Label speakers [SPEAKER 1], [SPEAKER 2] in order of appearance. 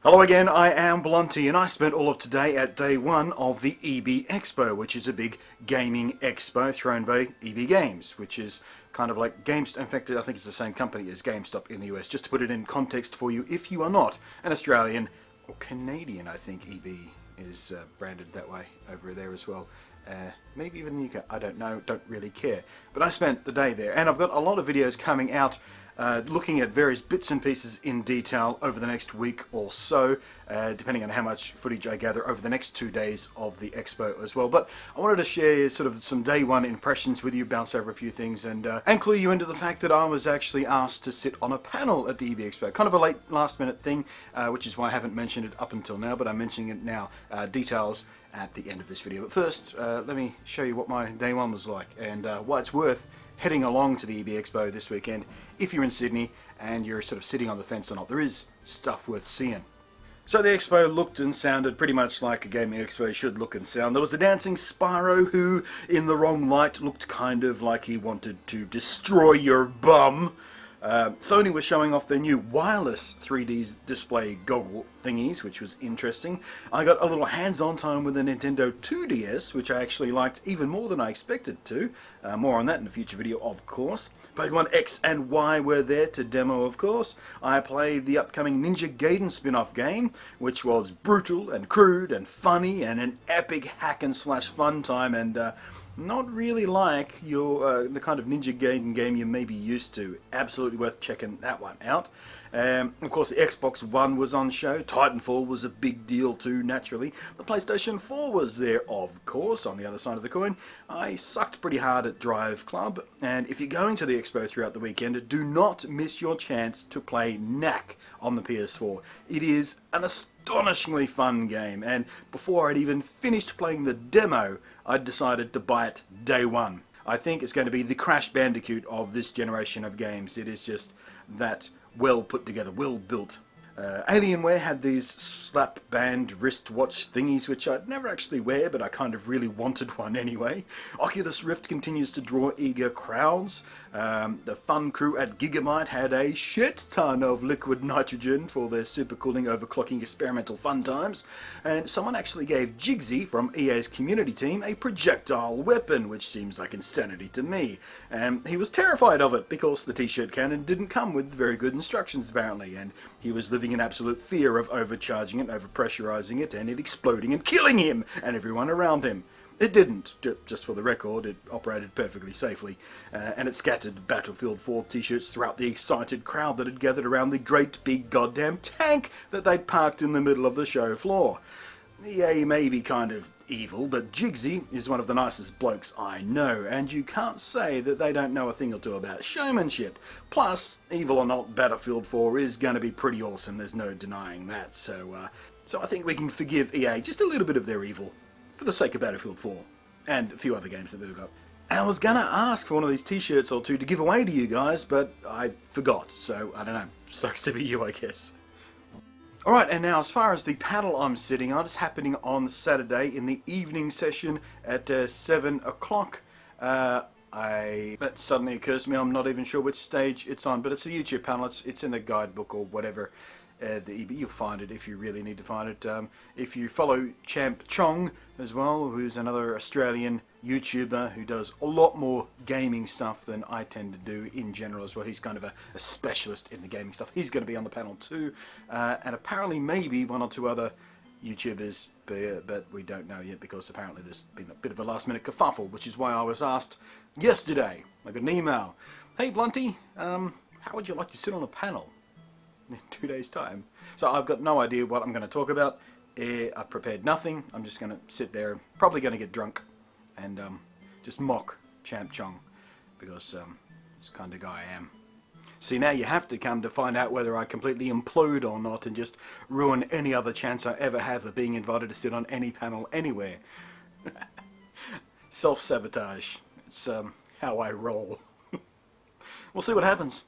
[SPEAKER 1] Hello again, I am Blunty, and I spent all of today at day one of the EBexpo, which is a big gaming expo thrown by EB Games, which is kind of like GameStop. In fact, I think it's the same company as GameStop in the US, just to put it in context for you if you are not an Australian or Canadian. I think EB is branded that way over there as well. Maybe even the UK, I don't know, don't really care. But I spent the day there, and I've got a lot of videos coming out looking at various bits and pieces in detail over the next week or so, depending on how much footage I gather over the next 2 days of the expo as well. But I wanted to share sort of some day one impressions with you, bounce over a few things, and clue you into the fact that I was actually asked to sit on a panel at the EBexpo. Kind of a late last minute thing, which is why I haven't mentioned it up until now, but I'm mentioning it now. Details at the end of this video. But first, let me show you what my day one was like, and why it's worth heading along to the EBexpo this weekend if you're in Sydney and you're sort of sitting on the fence or not. There is stuff worth seeing. So the expo looked and sounded pretty much like a gaming expo should look and sound. There was a dancing Spyro who, in the wrong light, looked kind of like he wanted to destroy your bum. Sony was showing off their new wireless 3D display goggle thingies, which was interesting. I got a little hands-on time with the Nintendo 2DS, which I actually liked even more than I expected to. More on that in a future video, of course. Pokemon X and Y were there to demo, of course. I played the upcoming Ninja Gaiden spin-off game, which was brutal and crude and funny and an epic hack and slash fun time, and not really like your the kind of Ninja Gaiden game you may be used to. Absolutely worth checking that one out. Of course, the Xbox One was on show. Titanfall was a big deal too, naturally. The PlayStation 4 was there, of course. On the other side of the coin, I sucked pretty hard at Drive Club, and if you're going to the expo throughout the weekend, do not miss your chance to play Knack on the PS4. It is an astonishingly fun game, and before I'd even finished playing the demo, I decided to buy it day one. I think it's going to be the Crash Bandicoot of this generation of games. It is just that well put together, well built. Alienware had these slap band wristwatch thingies, which I'd never actually wear, but I kind of really wanted one anyway. Oculus Rift continues to draw eager crowds. The fun crew at Gigabyte had a shit ton of liquid nitrogen for their supercooling overclocking experimental fun times. And someone actually gave Jiggsy from EA's community team a projectile weapon, which seems like insanity to me. And he was terrified of it because the t-shirt cannon didn't come with very good instructions apparently, and he was living in absolute fear of overcharging it, overpressurizing it, and it exploding and killing him and everyone around him. It didn't, just for the record. It operated perfectly safely, and it scattered BattleField 4 t-shirts throughout the excited crowd that had gathered around the great big goddamn tank that they'd parked in the middle of the show floor. EA may be kind of evil, but Jiggsy is one of the nicest blokes I know, and you can't say that they don't know a thing or two about showmanship. Plus, evil or not, Battlefield 4 is going to be pretty awesome, there's no denying that, so I think we can forgive EA just a little bit of their evil, for the sake of Battlefield 4, and a few other games that they've got. And I was going to ask for one of these t-shirts or two to give away to you guys, but I forgot, so I don't know, sucks to be you, I guess. Alright, and now as far as the panel I'm sitting on, it's happening on Saturday in the evening session at 7 o'clock. That suddenly occurs to me, I'm not even sure which stage it's on, but it's a YouTube panel, it's in the guidebook or whatever. You'll find it if you really need to find it. If you follow Champ Chong as well, who's another Australian YouTuber who does a lot more gaming stuff than I tend to do in general as well. He's kind of a specialist in the gaming stuff. He's going to be on the panel too, and apparently maybe one or two other YouTubers, but we don't know yet because apparently there's been a bit of a last minute kerfuffle, which is why I was asked yesterday. I got an email. Hey Blunty, how would you like to sit on a panel in 2 days time? So I've got no idea what I'm going to talk about. I've prepared nothing. I'm just going to sit there, probably going to get drunk and just mock Champ Chong because it's the kind of guy I am. See, now you have to come to find out whether I completely implode or not and just ruin any other chance I ever have of being invited to sit on any panel anywhere. Self-sabotage. It's how I roll. We'll see what happens.